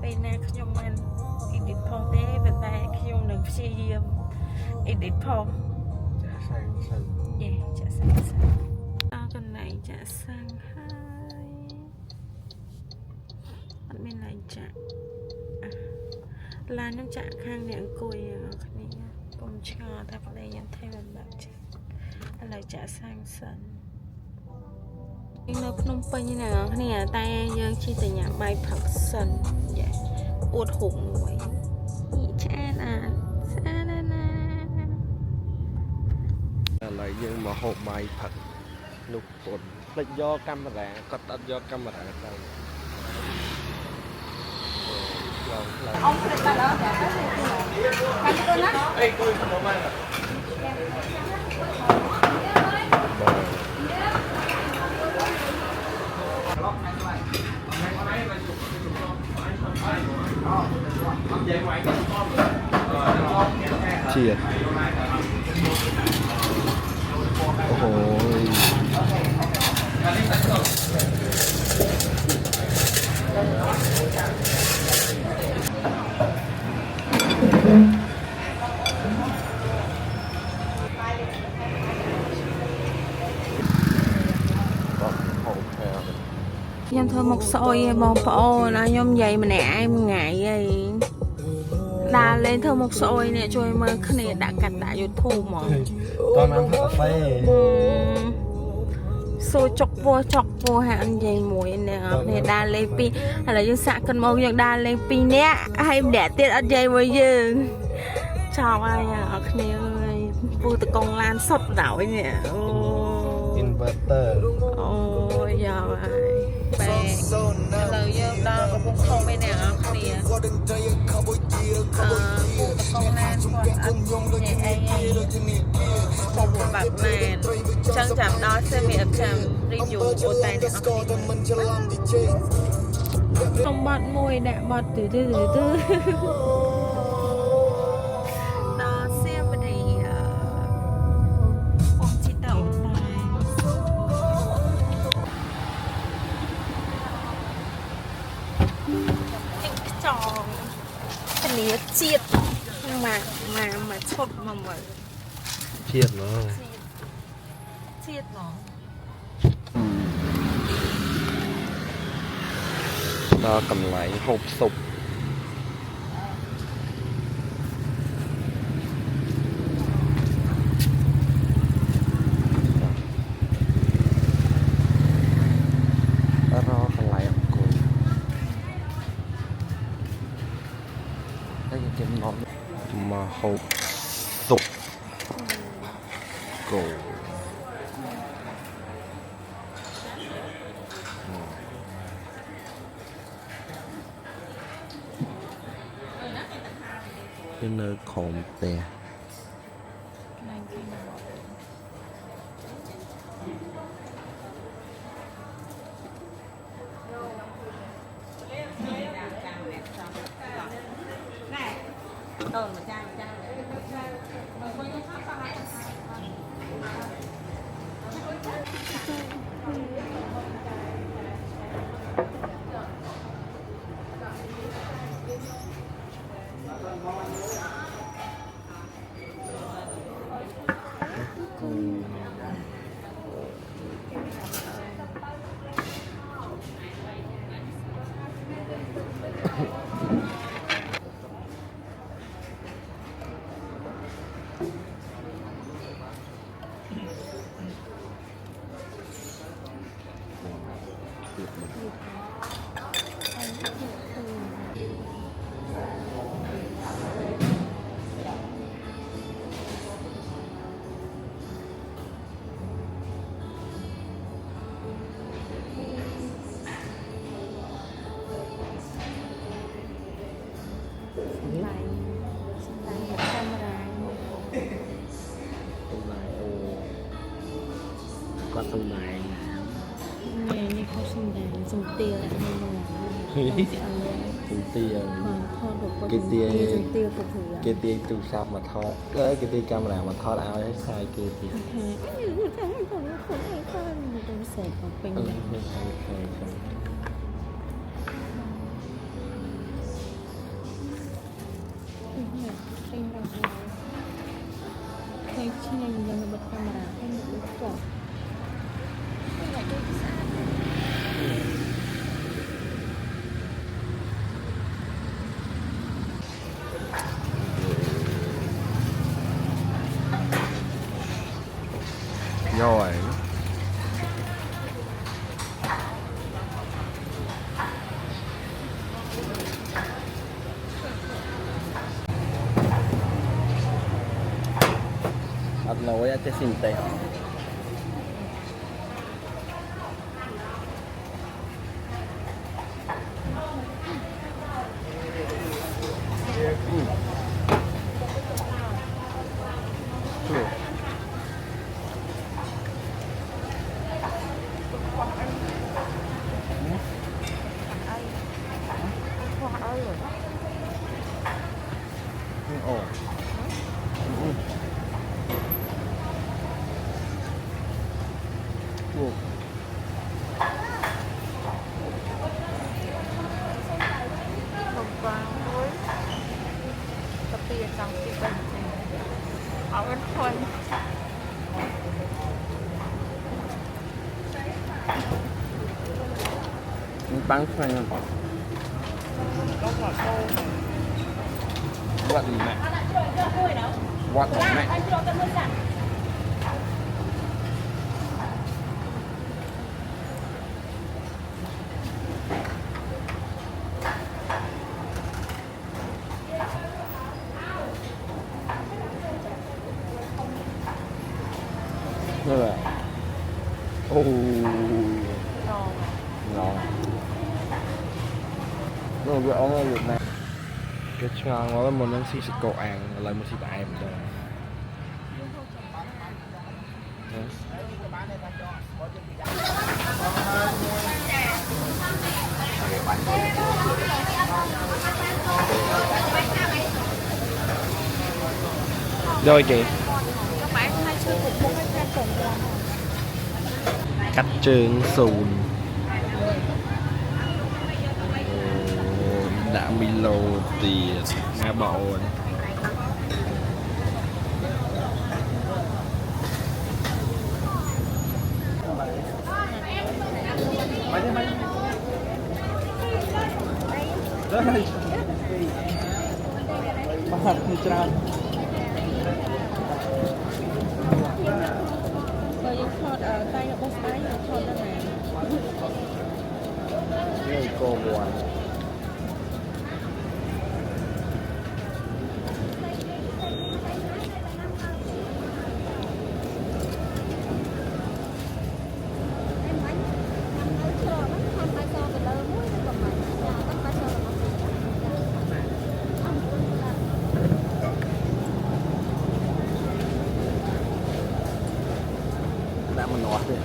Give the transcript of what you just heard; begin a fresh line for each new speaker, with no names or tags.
ពេលណាខ្ញុំមិន edit ផងទេប៉ុន្តែខ្ញុំនឹងព្យាយាម edit ផងចាសាំងយេចាសាំងដល់កន្លែងចាសាំងហើយអត់មានឡើយចាឡាននឹងចាក់ខាងអ្នកអង្គុយគ្នាកុំឆ្ងល់ថាប្តីយ៉ាងធ្វើមិនបាក់ចាឥឡូវចាក់សាំងសិននៅភ្នំពេញណាគ្នាតែយើងជិះតែញ៉ាំបាយផឹកសិនយ៉ាអួតហុកមួយឆ្អានស្អាតណាស់
ឥឡូវយើងមកហូបបាយផឹកនោះពុនភ្លេចយកកាមេរ៉ាគាត់អត់យកកាមេរ៉ាទៅ
ông phải bắt đó để cái con á ê coi không có ăn
chia ôi
ខ្ញុំធ្វើមុខស្អុយបងប្អូនណាខ្ញុំនិយាយម្នាក់ឯងមួយថ្ងៃអីដើរលេងធ្វើមុខស្អុយនេះជួយមើលគ្នាដាក់កាត់ដាក់ YouTube ហ្មង
តោះnámកាហ្វេ
សួរចុកពោះហាក់និយាយមួយនេះនេះដើរលេងពីរឥឡូវយើងសាក់កិនមកយើងដើរលេងពីរនាក់ហើយម្នាក់ទៀតអត់និយាយមួយយើងចប់ហើយអ្នកគ្នាអើយពូតកងឡានសុតដល់នេះអូ
inverter
អូយយ៉ាហើយបែកឥឡូវយើងដល់កំពង់ធំឯអ្នកនរគ្នាពូតកងឡានគាត់អត់និយាយអីខ្ញុំបាត់ឡានចឹងចាំដល់សេមីអត់ចាំ review អូតែអ្នកនរគ្នាខ្ញុំបាត់មួយដាក់បាត់ទៅដល់សៀមរីបងជីតអូតែខ្ចងគ្នាជាតិមកឈុតមកមើល
ជាតិហ្មង
ជាតិហ្មង
ដល់កន្លែងហូបស៊ុបមកហូបស៊ុបគោគឺនៅក្រោមផ្ទះ
ដូនម្ចាស់
គាត់សំដែង
នេះគាត់សំដែងសំទាល
សំទាលគេទាយទូរស័ព្ទមកថតគេទាយកាមេរ៉ាមកថតឲ្យខ្សែគេទៀត
ទៅសេកពេញ
ត់ណយតែស៊ីតែអូ
không vang muối tập tiền trong cái bệnh ở bên thôi
bắn phanh quạt gì mẹ quạt của mẹ đây là ô ngon nó bị ống ở Việt Nam cái ngon quá mình đang xí cổ ăn lại một xí tại em cho rồi chị
các bạn hay chơi cũng không hay thay tổng là
cách trường sùn đã bị lô tiền nghe bộ Mahal ni Tran.
rồi những thọt ở tay ở boss tay những thọt ra này
Người cô buồn. Đã mình nói rồi.